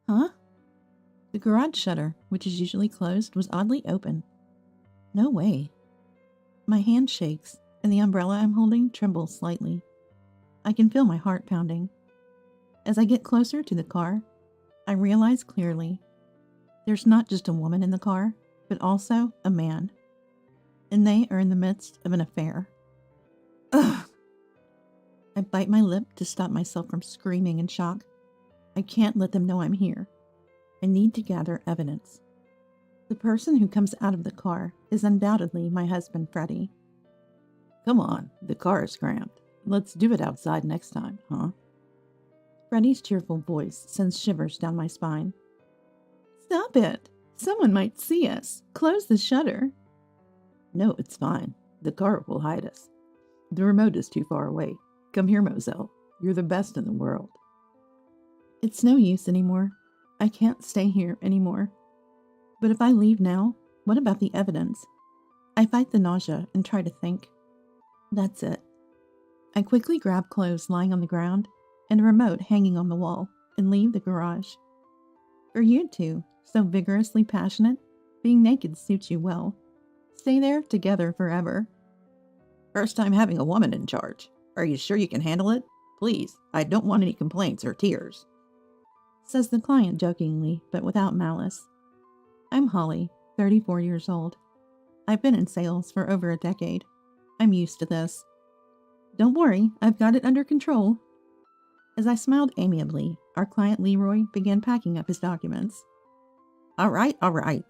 Huh? The garage shutter, which is usually closed, was oddly open. No way. My hand shakes, and the umbrella I'm holding trembles slightly. I can feel my heart pounding. As I get closer to the car, I realize clearly there's not just a woman in the car, but also a man. And they are in the midst of an affair. Ugh! I bite my lip to stop myself from screaming in shock. I can't let them know I'm here. I need to gather evidence. The person who comes out of the car is undoubtedly my husband, Freddie. Come on, the car is cramped. Let's do it outside next time, huh? Freddie's cheerful voice sends shivers down my spine. Stop it! Someone might see us. Close the shutter. No, it's fine. The car will hide us. The remote is too far away. Come here, Moselle. You're the best in the world. It's no use anymore. I can't stay here anymore. But if I leave now, what about the evidence? I fight the nausea and try to think. That's it. I quickly grab clothes lying on the ground and a remote hanging on the wall and leave the garage. For you two, so vigorously passionate, being naked suits you well. Stay there together forever. First time having a woman in charge. Are you sure you can handle it? Please, I don't want any complaints or tears, says the client jokingly, but without malice. I'm Holly, 34 years old. I've been in sales for over a decade. I'm used to this. Don't worry, I've got it under control. As I smiled amiably, our client Leroy began packing up his documents. All right,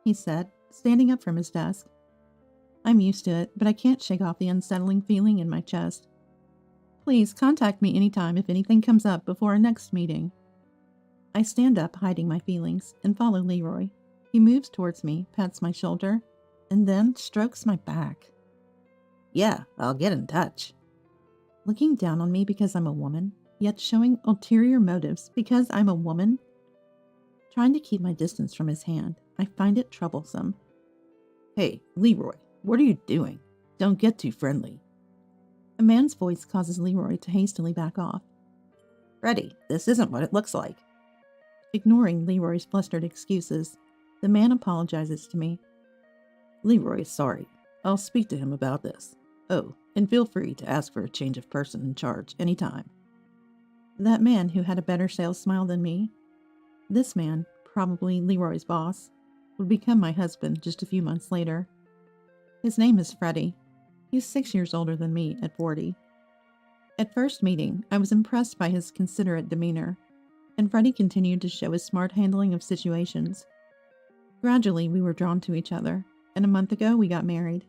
he said, standing up from his desk. I'm used to it, but I can't shake off the unsettling feeling in my chest. Please contact me anytime if anything comes up before our next meeting. I stand up, hiding my feelings, and follow Leroy. He moves towards me, pats my shoulder, and then strokes my back. Yeah, I'll get in touch. Looking down on me because I'm a woman, yet showing ulterior motives because I'm a woman? Trying to keep my distance from his hand, I find it troublesome. Hey, Leroy, what are you doing? Don't get too friendly. A man's voice causes Leroy to hastily back off. Freddie, this isn't what it looks like. Ignoring Leroy's flustered excuses, the man apologizes to me. Leroy's sorry. I'll speak to him about this. Oh, and feel free to ask for a change of person in charge anytime. That man who had a better sales smile than me, this man, probably Leroy's boss, would become my husband just a few months later. His name is Freddie. He's 6 years older than me at 40. At first meeting, I was impressed by his considerate demeanor, and Freddie continued to show his smart handling of situations. Gradually, we were drawn to each other, and a month ago we got married.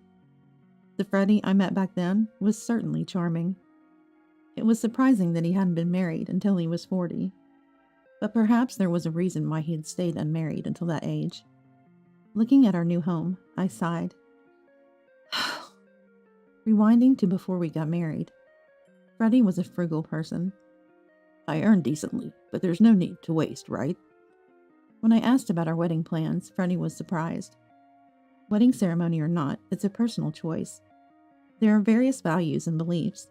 The Freddie I met back then was certainly charming. It was surprising that he hadn't been married until he was 40. But perhaps there was a reason why he had stayed unmarried until that age. Looking at our new home, I sighed. Rewinding to before we got married, Freddie was a frugal person. I earn decently, but there's no need to waste, right? When I asked about our wedding plans, Freddie was surprised. Wedding ceremony or not, it's a personal choice. There are various values and beliefs,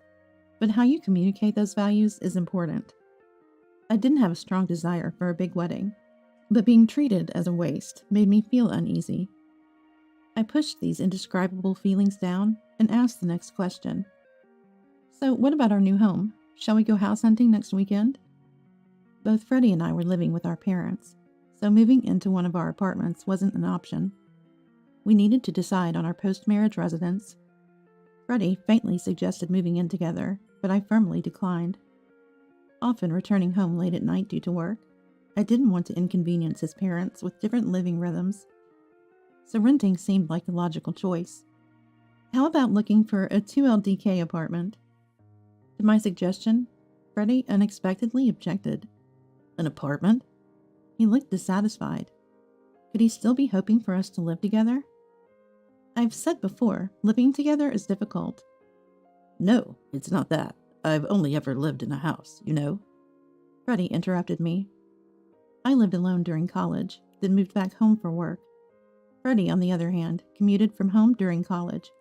but how you communicate those values is important. I didn't have a strong desire for a big wedding, but being treated as a waste made me feel uneasy. I pushed these indescribable feelings down and asked the next question. So what about our new home? Shall we go house hunting next weekend? Both Freddie and I were living with our parents, so moving into one of our apartments wasn't an option. We needed to decide on our post-marriage residence. Freddie faintly suggested moving in together, but I firmly declined. Often returning home late at night due to work, I didn't want to inconvenience his parents with different living rhythms. So renting seemed like the logical choice. How about looking for a 2 LDK apartment? To my suggestion, Freddie unexpectedly objected. An apartment? He looked dissatisfied. Could he still be hoping for us to live together? I've said before, living together is difficult. No, it's not that. I've only ever lived in a house, you know. Freddie interrupted me. I lived alone during college, then moved back home for work. Freddie, on the other hand, commuted from home during college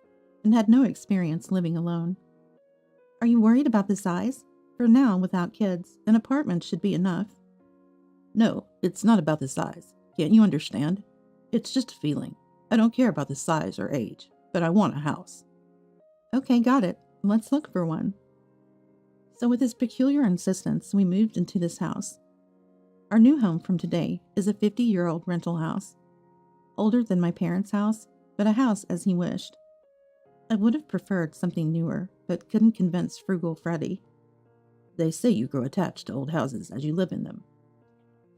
and had no experience living alone. Are you worried about the size? For now, without kids, an apartment should be enough. No, it's not about the size. Can't you understand? It's just a feeling. I don't care about the size or age, but I want a house. Okay, got it. Let's look for one. So with his peculiar insistence, we moved into this house. Our new home from today is a 50-year-old rental house. Older than my parents' house, but a house as he wished. I would have preferred something newer, but couldn't convince frugal Freddie. They say you grow attached to old houses as you live in them.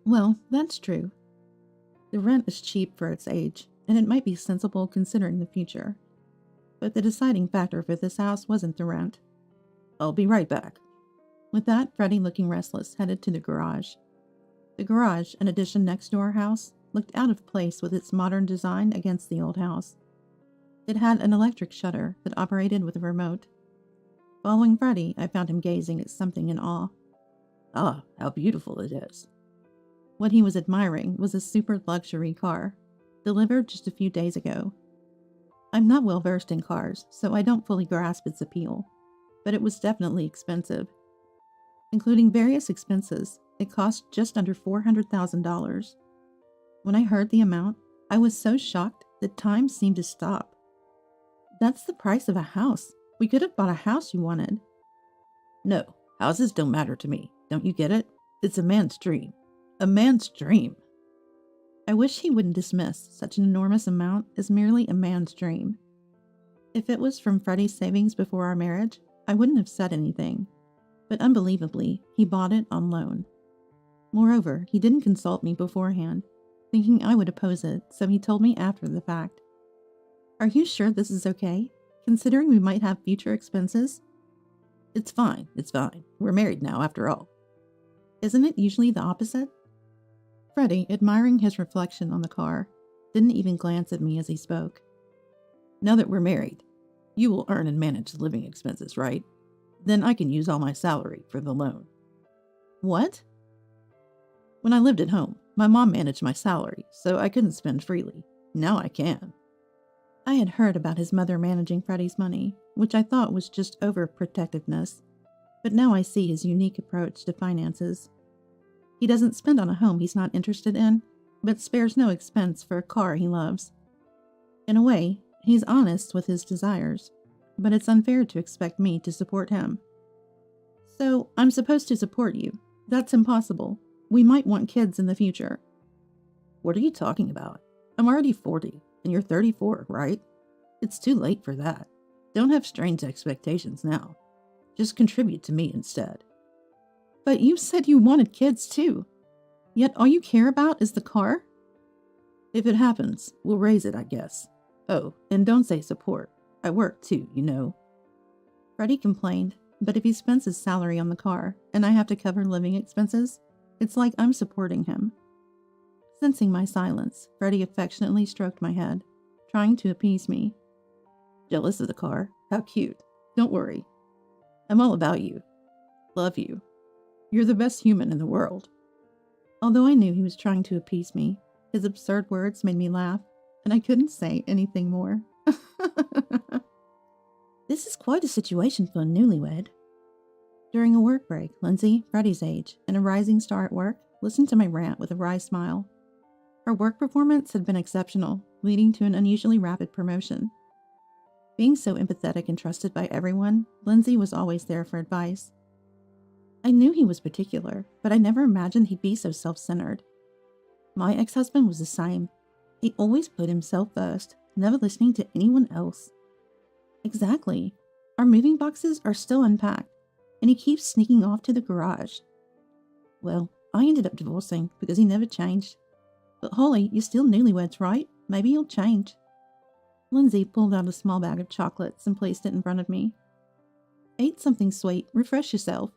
Well, that's true. The rent is cheap for its age, and it might be sensible considering the future. But the deciding factor for this house wasn't the rent. I'll be right back. With that, Freddie, looking restless, headed to the garage. The garage, an addition next to our house, looked out of place with its modern design against the old house. It had an electric shutter that operated with a remote. Following Freddie, I found him gazing at something in awe. Ah, how beautiful it is. What he was admiring was a super luxury car, delivered just a few days ago. I'm not well versed in cars, so I don't fully grasp its appeal, but it was definitely expensive. Including various expenses, it cost just under $400,000. When I heard the amount, I was so shocked that time seemed to stop. That's the price of a house. We could have bought a house you wanted. No, houses don't matter to me. Don't you get it? It's a man's dream. A man's dream. I wish he wouldn't dismiss such an enormous amount as merely a man's dream. If it was from Freddie's savings before our marriage, I wouldn't have said anything. But unbelievably, he bought it on loan. Moreover, he didn't consult me beforehand, thinking I would oppose it, so he told me after the fact. Are you sure this is okay, considering we might have future expenses? It's fine. We're married now, after all. Isn't it usually the opposite? Freddie, admiring his reflection on the car, didn't even glance at me as he spoke. Now that we're married, you will earn and manage the living expenses, right? Then I can use all my salary for the loan. What? When I lived at home, my mom managed my salary, so I couldn't spend freely. Now I can. I had heard about his mother managing Freddie's money, which I thought was just overprotectiveness, but now I see his unique approach to finances. He doesn't spend on a home he's not interested in, but spares no expense for a car he loves. In a way, he's honest with his desires, but it's unfair to expect me to support him. So, I'm supposed to support you. That's impossible. We might want kids in the future. What are you talking about? I'm already 40, and you're 34, right? It's too late for that. Don't have strange expectations now. Just contribute to me instead. But you said you wanted kids too. Yet all you care about is the car? If it happens, we'll raise it, I guess. Oh, and don't say support. I work too, you know. Freddie complained, but if he spends his salary on the car and I have to cover living expenses, it's like I'm supporting him. Sensing my silence, Freddie affectionately stroked my head, trying to appease me. Jealous of the car? How cute. Don't worry. I'm all about you. Love you. You're the best human in the world. Although I knew he was trying to appease me, his absurd words made me laugh, and I couldn't say anything more. This is quite a situation for a newlywed. During a work break, Lindsay, Freddie's age, and a rising star at work, listened to my rant with a wry smile. Her work performance had been exceptional, leading to an unusually rapid promotion. Being so empathetic and trusted by everyone, Lindsay was always there for advice. I knew he was particular, but I never imagined he'd be so self-centered. My ex-husband was the same. He always put himself first, never listening to anyone else. Exactly. Our moving boxes are still unpacked, and he keeps sneaking off to the garage. Well, I ended up divorcing because he never changed. But Holly, you're still newlyweds, right? Maybe you'll change. Lindsay pulled out a small bag of chocolates and placed it in front of me. Eat something sweet, refresh yourself.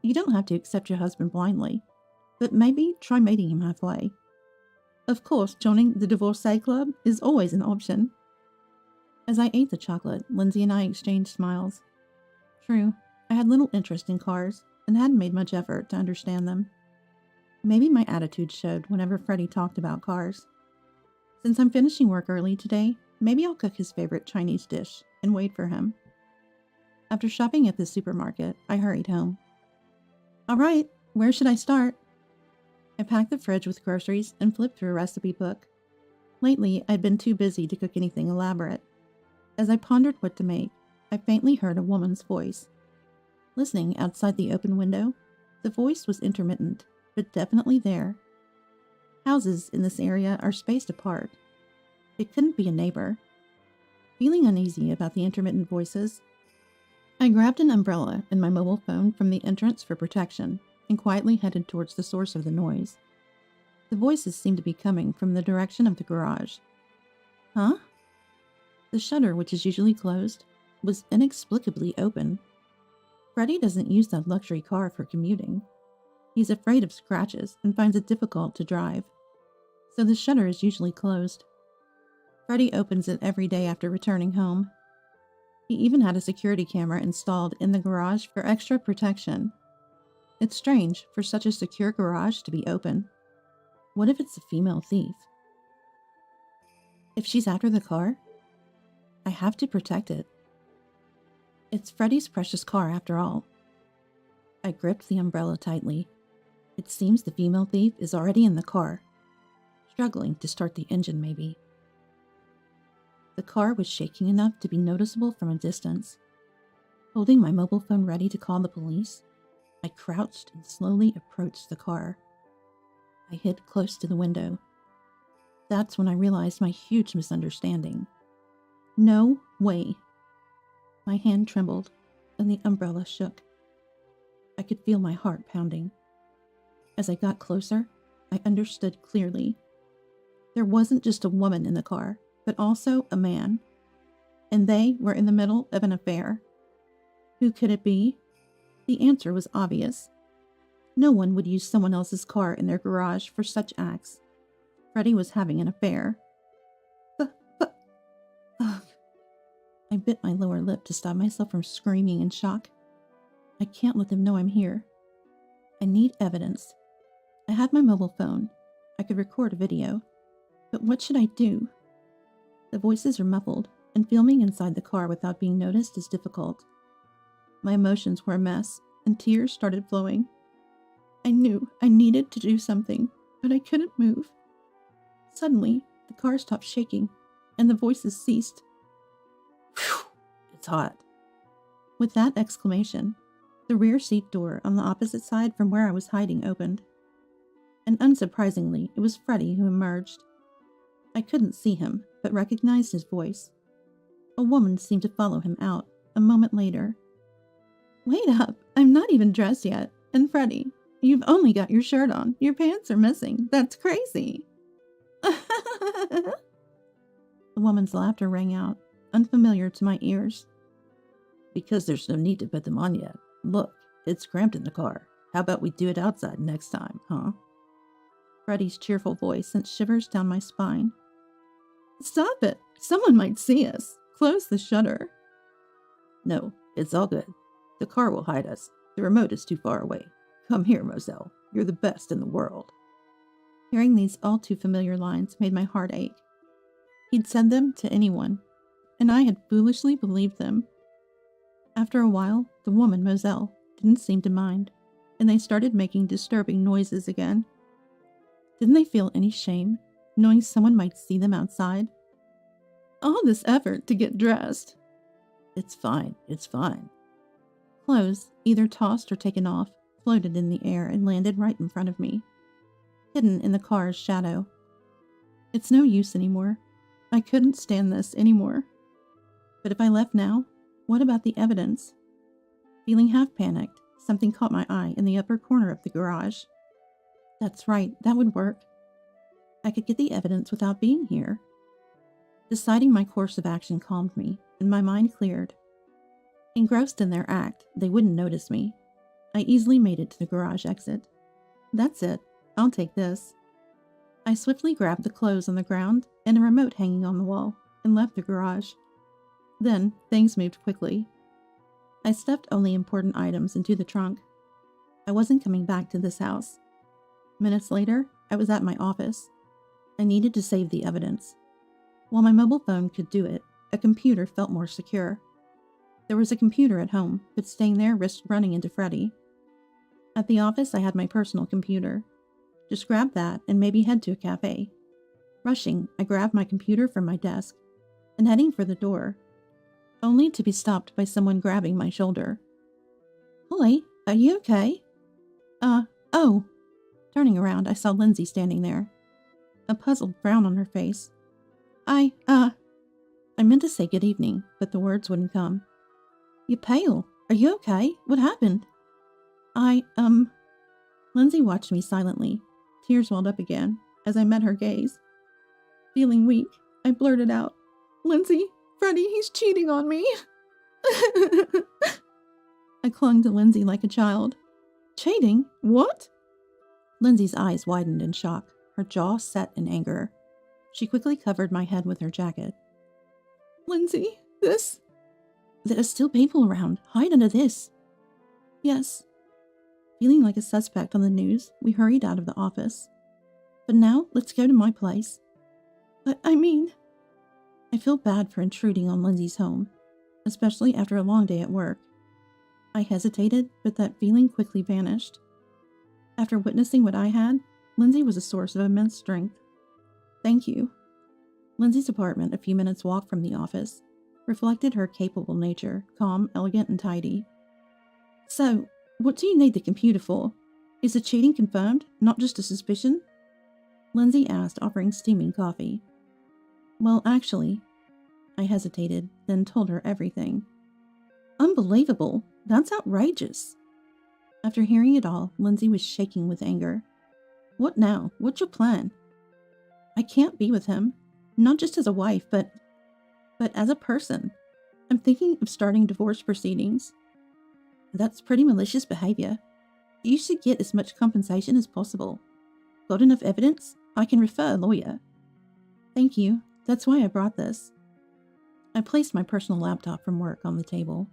You don't have to accept your husband blindly, but maybe try meeting him halfway. Of course, joining the divorcee club is always an option. As I ate the chocolate, Lindsay and I exchanged smiles. True, I had little interest in cars and hadn't made much effort to understand them. Maybe my attitude showed whenever Freddie talked about cars. Since I'm finishing work early today, maybe I'll cook his favorite Chinese dish and wait for him. After shopping at the supermarket, I hurried home. All right, where should I start? I packed the fridge with groceries and flipped through a recipe book. Lately, I'd been too busy to cook anything elaborate. As I pondered what to make, I faintly heard a woman's voice. Listening outside the open window, the voice was intermittent, but definitely there. Houses in this area are spaced apart. It couldn't be a neighbor. Feeling uneasy about the intermittent voices, I grabbed an umbrella and my mobile phone from the entrance for protection and quietly headed towards the source of the noise. The voices seemed to be coming from the direction of the garage. Huh? The shutter, which is usually closed, was inexplicably open. Freddie doesn't use that luxury car for commuting. He's afraid of scratches and finds it difficult to drive, so the shutter is usually closed. Freddie opens it every day after returning home. He even had a security camera installed in the garage for extra protection. It's strange for such a secure garage to be open. What if it's a female thief? If she's after the car, I have to protect it. It's Freddie's precious car after all. I gripped the umbrella tightly. It seems the female thief is already in the car, struggling to start the engine maybe. The car was shaking enough to be noticeable from a distance. Holding my mobile phone ready to call the police, I crouched and slowly approached the car. I hid close to the window. That's when I realized my huge misunderstanding. No way. My hand trembled, and the umbrella shook. I could feel my heart pounding. As I got closer, I understood clearly. There wasn't just a woman in the car, but also a man. And they were in the middle of an affair. Who could it be? The answer was obvious. No one would use someone else's car in their garage for such acts. Freddie was having an affair. Ugh. I bit my lower lip to stop myself from screaming in shock. I can't let them know I'm here. I need evidence. I had my mobile phone. I could record a video. But what should I do? The voices are muffled, and filming inside the car without being noticed is difficult. My emotions were a mess, and tears started flowing. I knew I needed to do something, but I couldn't move. Suddenly, the car stopped shaking, and the voices ceased. Phew, it's hot. With that exclamation, the rear seat door on the opposite side from where I was hiding opened. And unsurprisingly, it was Freddie who emerged. I couldn't see him, but recognized his voice. A woman seemed to follow him out a moment later. Wait up, I'm not even dressed yet. And Freddie, you've only got your shirt on. Your pants are missing. That's crazy. The woman's laughter rang out, unfamiliar to my ears. Because there's no need to put them on yet. Look, it's cramped in the car. How about we do it outside next time, huh? Freddie's cheerful voice sent shivers down my spine. Stop it! Someone might see us. Close the shutter. No, it's all good. The car will hide us. The remote is too far away. Come here, Moselle. You're the best in the world. Hearing these all too familiar lines made my heart ache. He'd said them to anyone, and I had foolishly believed them. After a while, the woman, Moselle, didn't seem to mind, and they started making disturbing noises again. Didn't they feel any shame, knowing someone might see them outside? All this effort to get dressed. It's fine, it's fine. Clothes, either tossed or taken off, floated in the air and landed right in front of me, hidden in the car's shadow. It's no use anymore. I couldn't stand this anymore. But if I left now, what about the evidence? Feeling half panicked, something caught my eye in the upper corner of the garage. That's right, that would work. I could get the evidence without being here. Deciding my course of action calmed me, and my mind cleared. Engrossed in their act, they wouldn't notice me. I easily made it to the garage exit. That's it. I'll take this. I swiftly grabbed the clothes on the ground and a remote hanging on the wall, and left the garage. Then, things moved quickly. I stuffed only important items into the trunk. I wasn't coming back to this house. Minutes later, I was at my office. I needed to save the evidence. While my mobile phone could do it, a computer felt more secure. There was a computer at home, but staying there risked running into Freddie. At the office, I had my personal computer. Just grab that and maybe head to a cafe. Rushing, I grabbed my computer from my desk and heading for the door, only to be stopped by someone grabbing my shoulder. Holly, are you okay? Oh. Turning around, I saw Lindsay standing there, a puzzled frown on her face. I meant to say good evening, but the words wouldn't come. You're pale. Are you okay? What happened? Lindsay watched me silently. Tears welled up again as I met her gaze. Feeling weak, I blurted out, Lindsay, Freddie, he's cheating on me. I clung to Lindsay like a child. Cheating? What? Lindsay's eyes widened in shock, her jaw set in anger. She quickly covered my head with her jacket. Lindsay, this... There are still people around. Hide under this. Yes. Feeling like a suspect on the news, we hurried out of the office. But now, let's go to my place. But I feel bad for intruding on Lindsay's home, especially after a long day at work. I hesitated, but that feeling quickly vanished. After witnessing what I had, Lindsay was a source of immense strength. Thank you. Lindsay's apartment, a few minutes' walk from the office, reflected her capable nature, calm, elegant, and tidy. So, what do you need the computer for? Is the cheating confirmed, not just a suspicion? Lindsay asked, offering steaming coffee. Well, actually, I hesitated, then told her everything. Unbelievable. That's outrageous. After hearing it all, Lindsay was shaking with anger. What now? What's your plan? I can't be with him. Not just as a wife, but as a person. I'm thinking of starting divorce proceedings. That's pretty malicious behavior. You should get as much compensation as possible. Got enough evidence? I can refer a lawyer. Thank you. That's why I brought this. I placed my personal laptop from work on the table.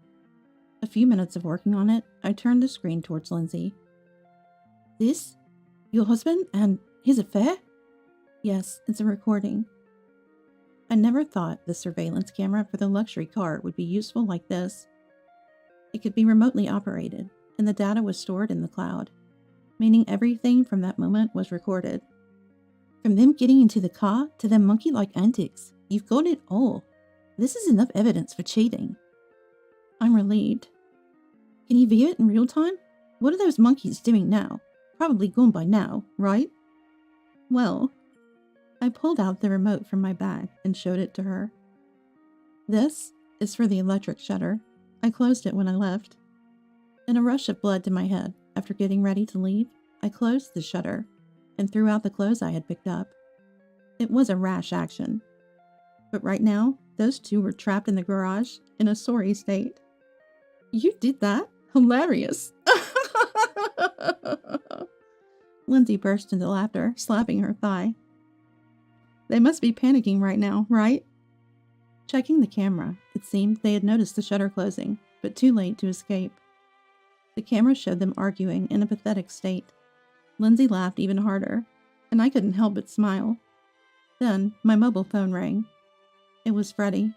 A few minutes of working on it, I turned the screen towards Lindsay. This? Your husband and his affair? Yes, it's a recording. I never thought the surveillance camera for the luxury car would be useful like this. It could be remotely operated, and the data was stored in the cloud, meaning everything from that moment was recorded. From them getting into the car to their monkey-like antics, you've got it all. This is enough evidence for cheating. I'm relieved. Can you view it in real time? What are those monkeys doing now? Probably gone by now, right? Well, I pulled out the remote from my bag and showed it to her. This is for the electric shutter. I closed it when I left. In a rush of blood to my head, after getting ready to leave, I closed the shutter and threw out the clothes I had picked up. It was a rash action. But right now, those two were trapped in the garage in a sorry state. You did that? Hilarious. Lindsay burst into laughter, slapping her thigh. They must be panicking right now, right? Checking the camera, it seemed they had noticed the shutter closing, but too late to escape. The camera showed them arguing in a pathetic state. Lindsay laughed even harder, and I couldn't help but smile. Then, my mobile phone rang. It was Freddie.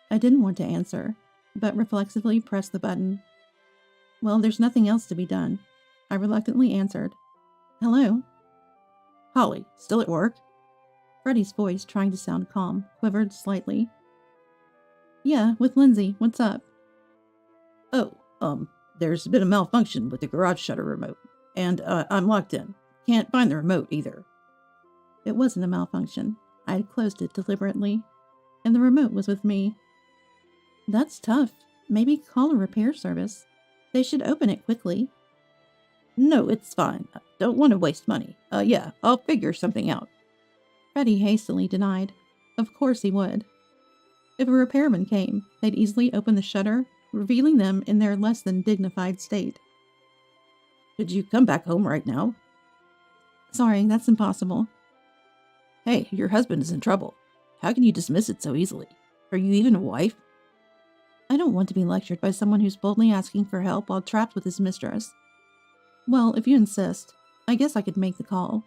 I didn't want to answer, but reflexively pressed the button. Well, there's nothing else to be done. I reluctantly answered. Hello? Holly, still at work? Freddie's voice, trying to sound calm, quivered slightly. Yeah, with Lindsay. What's up? Oh, there's been a malfunction with the garage shutter remote, and I'm locked in. Can't find the remote either. It wasn't a malfunction. I had closed it deliberately, and the remote was with me. That's tough. Maybe call a repair service. They should open it quickly. No, it's fine. Don't want to waste money. Yeah, I'll figure something out. Freddie hastily denied. Of course he would. If a repairman came, they'd easily open the shutter, revealing them in their less than dignified state. Could you come back home right now? Sorry, that's impossible. Hey, your husband is in trouble. How can you dismiss it so easily? Are you even a wife? I don't want to be lectured by someone who's boldly asking for help while trapped with his mistress. Well, if you insist, I guess I could make the call.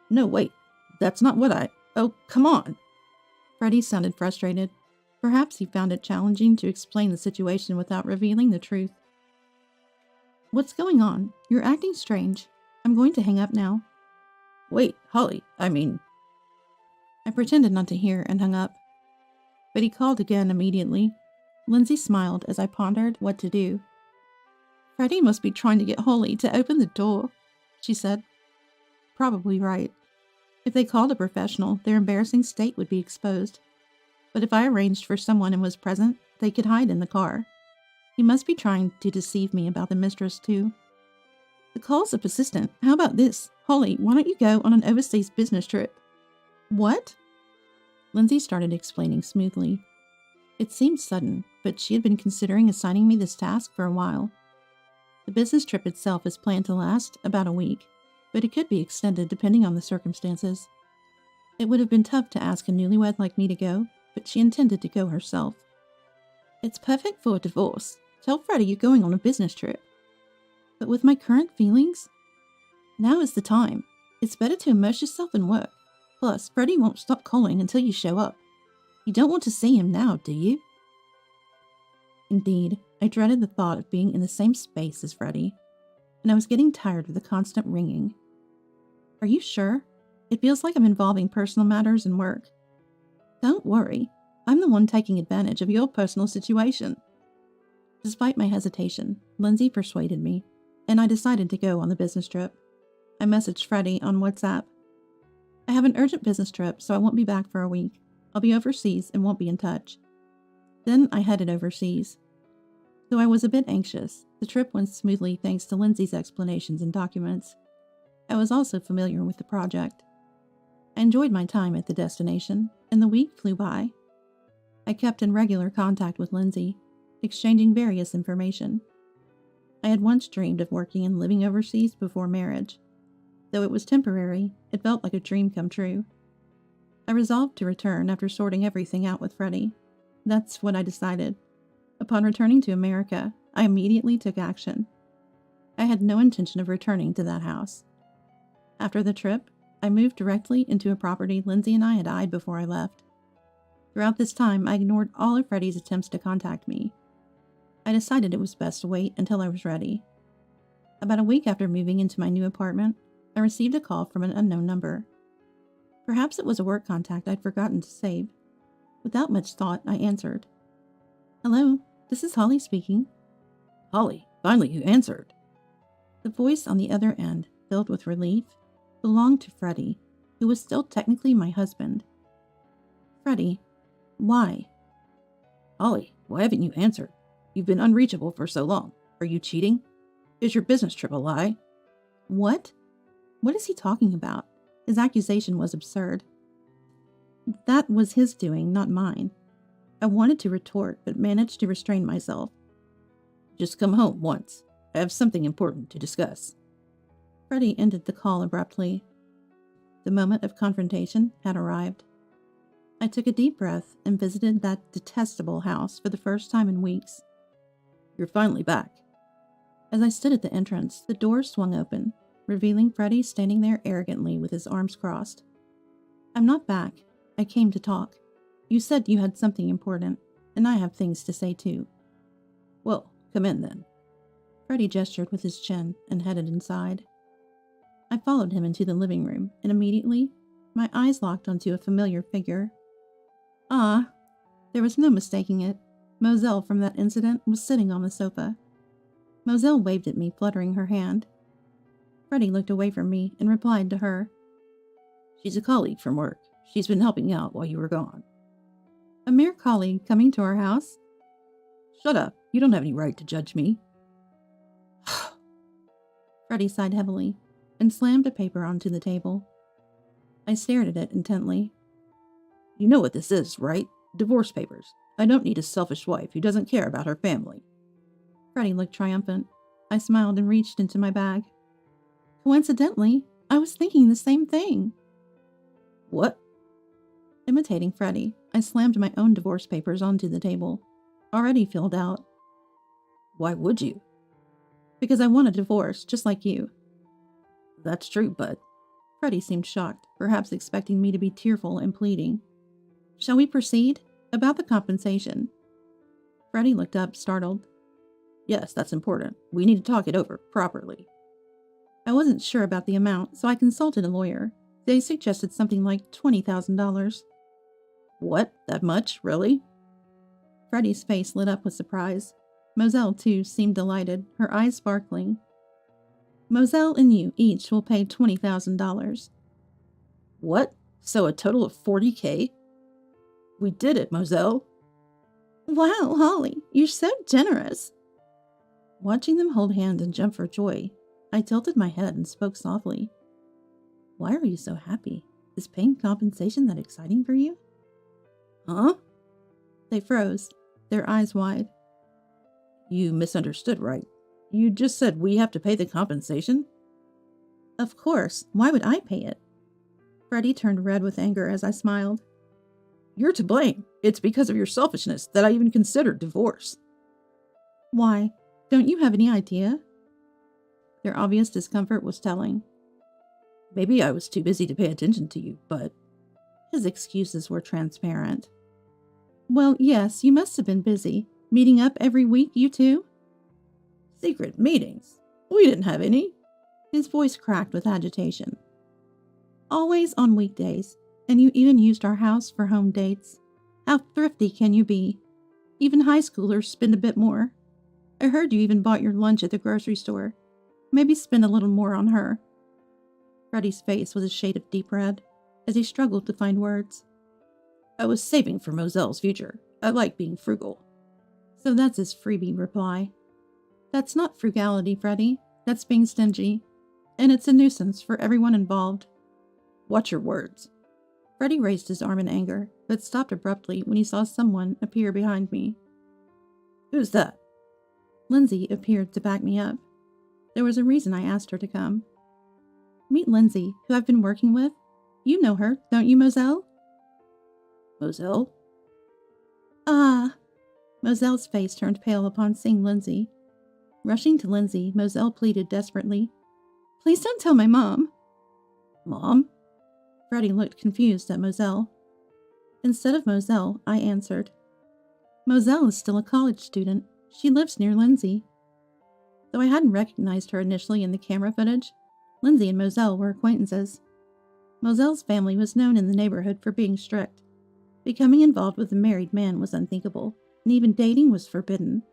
No, wait. That's not what I... Oh, come on. Freddie sounded frustrated. Perhaps he found it challenging to explain the situation without revealing the truth. What's going on? You're acting strange. I'm going to hang up now. Wait, Holly, I pretended not to hear and hung up. But he called again immediately. Lindsay smiled as I pondered what to do. Freddie must be trying to get Holly to open the door, she said. Probably right. If they called a professional, their embarrassing state would be exposed. But if I arranged for someone and was present, they could hide in the car. He must be trying to deceive me about the mistress, too. The calls are persistent. How about this? Holly, why don't you go on an overseas business trip? What? Lindsay started explaining smoothly. It seemed sudden, but she had been considering assigning me this task for a while. The business trip itself is planned to last about a week, but it could be extended depending on the circumstances. It would have been tough to ask a newlywed like me to go, but she intended to go herself. It's perfect for a divorce. Tell Freddie you're going on a business trip. But with my current feelings, now is the time. It's better to immerse yourself in work. Plus, Freddie won't stop calling until you show up. You don't want to see him now, do you? Indeed, I dreaded the thought of being in the same space as Freddie, and I was getting tired of the constant ringing. Are you sure? It feels like I'm involving personal matters and work. Don't worry, I'm the one taking advantage of your personal situation. Despite my hesitation, Lindsay persuaded me, and I decided to go on the business trip. I messaged Freddie on WhatsApp. I have an urgent business trip, so I won't be back for a week. I'll be overseas and won't be in touch. Then I headed overseas. Though I was a bit anxious, the trip went smoothly thanks to Lindsay's explanations and documents. I was also familiar with the project. I enjoyed my time at the destination, and the week flew by. I kept in regular contact with Lindsay, exchanging various information. I had once dreamed of working and living overseas before marriage. Though it was temporary, it felt like a dream come true. I resolved to return after sorting everything out with Freddie. That's what I decided. Upon returning to America, I immediately took action. I had no intention of returning to that house. After the trip, I moved directly into a property Lindsay and I had eyed before I left. Throughout this time, I ignored all of Freddie's attempts to contact me. I decided it was best to wait until I was ready. About a week after moving into my new apartment, I received a call from an unknown number. Perhaps it was a work contact I'd forgotten to save. Without much thought, I answered. Hello, this is Holly speaking. Holly, finally you answered. The voice on the other end, filled with relief, belonged to Freddie, who was still technically my husband. Freddie, why? Holly, why haven't you answered? You've been unreachable for so long. Are you cheating? Is your business trip a lie? What? What is he talking about? His accusation was absurd. That was his doing, not mine. I wanted to retort, but managed to restrain myself. Just come home once. I have something important to discuss. Freddie ended the call abruptly. The moment of confrontation had arrived. I took a deep breath and visited that detestable house for the first time in weeks. You're finally back. As I stood at the entrance, the door swung open, revealing Freddie standing there arrogantly with his arms crossed. I'm not back. I came to talk. You said you had something important, and I have things to say too. Well, come in then. Freddie gestured with his chin and headed inside. I followed him into the living room, and immediately, my eyes locked onto a familiar figure. Ah, there was no mistaking it. Moselle from that incident was sitting on the sofa. Moselle waved at me, fluttering her hand. Freddie looked away from me and replied to her. She's a colleague from work. She's been helping out while you were gone. A mere colleague coming to our house? Shut up. You don't have any right to judge me. Freddie sighed heavily and slammed a paper onto the table. I stared at it intently. You know what this is, right? Divorce papers. I don't need a selfish wife who doesn't care about her family. Freddie looked triumphant. I smiled and reached into my bag. Coincidentally, I was thinking the same thing. What? Imitating Freddie, I slammed my own divorce papers onto the table, already filled out. Why would you? Because I want a divorce, just like you. That's true, but... Freddie seemed shocked, perhaps expecting me to be tearful and pleading. Shall we proceed? About the compensation. Freddie looked up, startled. Yes, that's important. We need to talk it over properly. I wasn't sure about the amount, so I consulted a lawyer. They suggested something like $20,000. What? That much? Really? Freddie's face lit up with surprise. Moselle, too, seemed delighted, her eyes sparkling. Moselle and you each will pay $20,000. What? So a total of $40K? We did it, Moselle. Wow, Holly, you're so generous. Watching them hold hands and jump for joy, I tilted my head and spoke softly. Why are you so happy? Is paying compensation that exciting for you? Huh? They froze, their eyes wide. You misunderstood, right? You just said we have to pay the compensation? Of course. Why would I pay it? Freddie turned red with anger as I smiled. You're to blame. It's because of your selfishness that I even considered divorce. Why? Don't you have any idea? Their obvious discomfort was telling. Maybe I was too busy to pay attention to you, but... His excuses were transparent. Well, yes, you must have been busy. Meeting up every week, you two? Secret meetings? We didn't have any. His voice cracked with agitation. Always on weekdays, and you even used our house for home dates. How thrifty can you be? Even high schoolers spend a bit more. I heard you even bought your lunch at the grocery store. Maybe spend a little more on her. Freddie's face was a shade of deep red, as he struggled to find words. I was saving for Moselle's future. I like being frugal. So that's his freebie reply. That's not frugality, Freddie. That's being stingy. And it's a nuisance for everyone involved. Watch your words. Freddie raised his arm in anger, but stopped abruptly when he saw someone appear behind me. Who's that? Lindsay appeared to back me up. There was a reason I asked her to come. Meet Lindsay, who I've been working with. You know her, don't you, Moselle? Moselle? Ah. Moselle's face turned pale upon seeing Lindsay. Rushing to Lindsay, Moselle pleaded desperately. Please don't tell my mom. Mom? Freddie looked confused at Moselle. Instead of Moselle, I answered. Moselle is still a college student. She lives near Lindsay. Though I hadn't recognized her initially in the camera footage, Lindsay and Moselle were acquaintances. Moselle's family was known in the neighborhood for being strict. Becoming involved with a married man was unthinkable, and even dating was forbidden.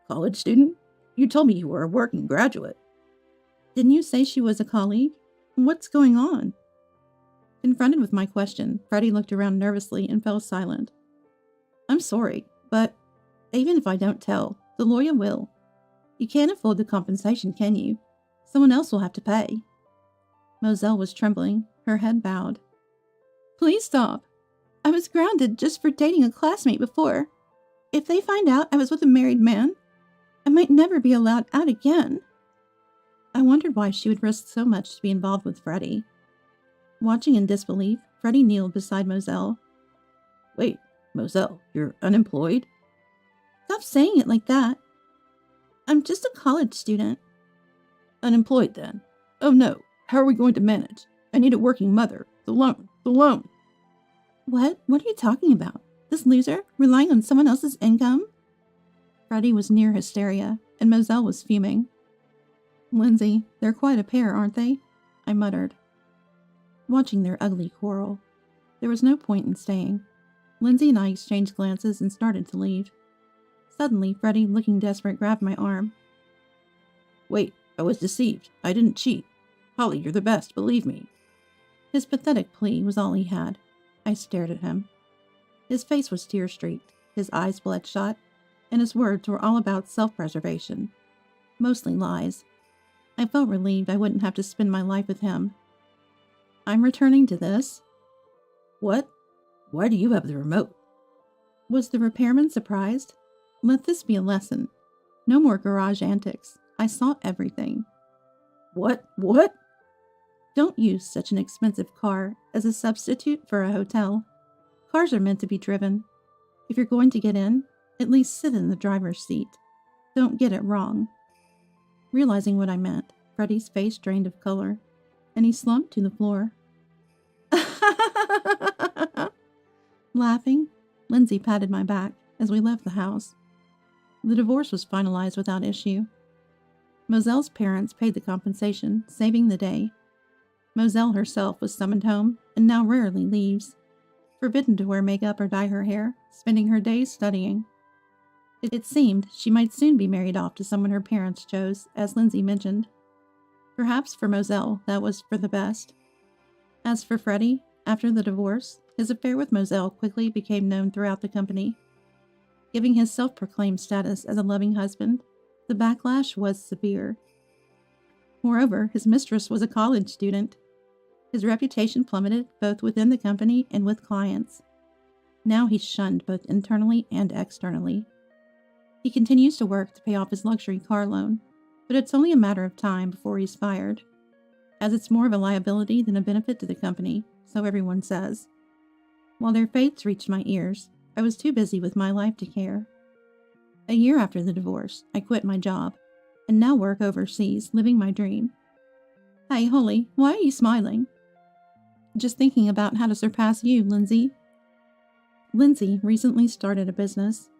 College student? You told me you were a working graduate. Didn't you say she was a colleague? What's going on? Confronted with my question, Freddie looked around nervously and fell silent. I'm sorry, but even if I don't tell, the lawyer will. You can't afford the compensation, can you? Someone else will have to pay. Moselle was trembling, her head bowed. Please stop. I was grounded just for dating a classmate before. If they find out I was with a married man, I might never be allowed out again. I wondered why she would risk so much to be involved with Freddie. Watching in disbelief, Freddie kneeled beside Moselle. Wait, Moselle, you're unemployed? Stop saying it like that. I'm just a college student. Unemployed, then? Oh no, how are we going to manage? I need a working mother. The loan. What? What are you talking about? This loser, relying on someone else's income? Freddie was near hysteria, and Moselle was fuming. Lindsay, they're quite a pair, aren't they? I muttered. Watching their ugly quarrel, there was no point in staying. Lindsay and I exchanged glances and started to leave. Suddenly, Freddie, looking desperate, grabbed my arm. Wait, I was deceived. I didn't cheat. Holly, you're the best, believe me. His pathetic plea was all he had. I stared at him. His face was tear-streaked, his eyes bloodshot, and his words were all about self-preservation. Mostly lies. I felt relieved I wouldn't have to spend my life with him. I'm returning to this. What? Why do you have the remote? Was the repairman surprised? Let this be a lesson. No more garage antics. I saw everything. What? Don't use such an expensive car as a substitute for a hotel. Cars are meant to be driven. If you're going to get in, at least sit in the driver's seat. Don't get it wrong. Realizing what I meant, Freddie's face drained of color, and he slumped to the floor. Laughing, Lindsay patted my back as we left the house. The divorce was finalized without issue. Moselle's parents paid the compensation, saving the day. Moselle herself was summoned home and now rarely leaves, forbidden to wear makeup or dye her hair, spending her days studying. It seemed she might soon be married off to someone her parents chose, as Lindsay mentioned. Perhaps for Moselle, that was for the best. As for Freddie, after the divorce, his affair with Moselle quickly became known throughout the company. Giving his self-proclaimed status as a loving husband, the backlash was severe. Moreover, his mistress was a college student. His reputation plummeted both within the company and with clients. Now he's shunned both internally and externally. He continues to work to pay off his luxury car loan, but it's only a matter of time before he's fired, as it's more of a liability than a benefit to the company, so everyone says. While their fates reached my ears, I was too busy with my life to care. A year after the divorce, I quit my job, and now work overseas, living my dream. Hey, Holly, why are you smiling? Just thinking about how to surpass you, Lindsay. Lindsay recently started a business.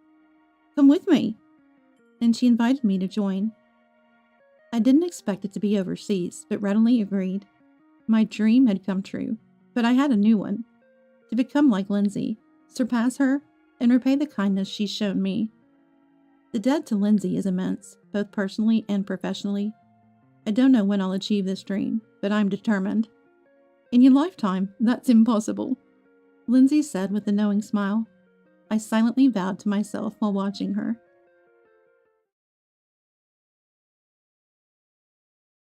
Come with me. And she invited me to join. I didn't expect it to be overseas, but readily agreed. My dream had come true, but I had a new one. To become like Lindsay, surpass her, and repay the kindness she's shown me. The debt to Lindsay is immense, both personally and professionally. I don't know when I'll achieve this dream, but I'm determined. In your lifetime, that's impossible, Lindsay said with a knowing smile. I silently vowed to myself while watching her.